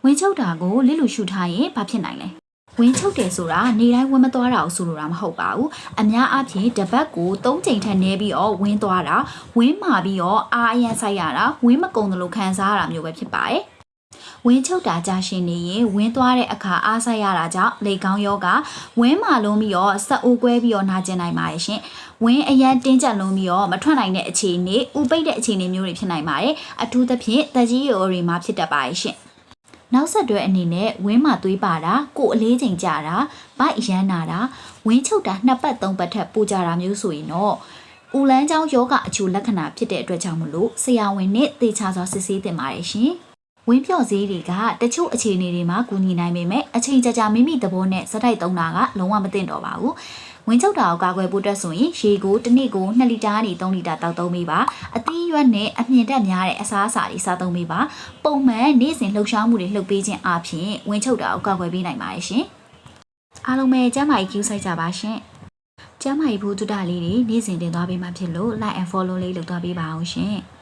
ဝင်ချုပ်တာကိုလစ်လူရှုထားရင်ဘာဖြစ်နိုင်လဲဝင်ချုပ်တယ်ဆိုတာနေတိုင်းဝင်မသွားတာကိုဆိုလိုတာမဟုတ်ပါဘူးအများအားဖြင့်တပတ်ကို3ချိန်ထက်နည်းပြီးတော့ဝင်သွားတာဝင်မာပြီးတော့အားအရန်ဆိုင်ရတာဝင်မကုန်တယ်လို့ခံစားရတာမျိုးပဲဖြစ်ပါတယ်ဝင်းချုပ်တာကြာရှင်နေရင်ဝင်းသွားတဲ့အခါအားဆိုင်ရတာကြောင့်လေကောင်းယောဂဝင်းမာလုံးပြီးတော့စက်အိုးကွဲပြီးတော့နာကျင်နိုင်ပါတယ်ရှင်ဝင်းအရန်တင်းကျပ်လုံးပြီးတော့မထွက်နိုင်တဲ့အခြေအနေဥပိတ်တဲ့အခြေအနေမျိုးတွေဖြစ်နိုင်ပါတယ်အထူးသဖြင့်တက်ကြီးရိုးတွေမှာဖြစ်တတ်ပါတယ်ရှင်နောက်ဆက်တွဲအနေနဲ့ဝင်းမာသွေးပါတာကိုအလေးချိန်ကြတာဗိုက်အရန်နာတာဝင်းချုပ်တာ2ပတ်3ပတ်ထက်ပိုကြတာမျိုးဆိုရင်တော့ဦးလန်းချောင်းယောဂအချို့လက္ခဏာဖြစ်တဲ့အတွက်ကြောင့်မလို့ဆရာဝန်နဲ့သေချာစွာစစ်ဆေးသင့်ပါတယ်ရှင်ဝင်းပြော့ဈေးတွေကတချို့အခြေအနေတွေမှာကူညီနိုင်ပေမဲ့အချိန်ကြာကြာမိမိသဘောနဲ့စတိုက်သုံးတာကလုံးဝမသင့်တော့ပါဘူး။ဝင်းချုပ်တာကိုကာကွယ်ဖို့အတွက်ဆိုရင်ရေကိုတစ်နေ့ကို2လီတာကနေ3လီတာတောက်သုံးပေးပါ။အသီးရွက်နဲ့အမြင့်တက်များတဲ့အစားအစာတွေစားသုံးပေးပါ။ပုံမှန်နေ့စဉ်လှုပ်ရှားမှုတွေလှုပ်ပေးခြင်းအပြင်ဝင်းချုပ်တာကိုကာကွယ်ပေးနိုင်ပါတယ်ရှင်။အားလုံးပဲကျမ်းမာရေးကျူးဆိုင်ကြပါရှင်။ကျမ်းမာရေးဘုဒ္ဓလေးတွေနေ့စဉ်တင်သွားပေးမှဖြစ်လို့ like and follow လေးလုပ်သွားပေးပါအောင်ရှင်။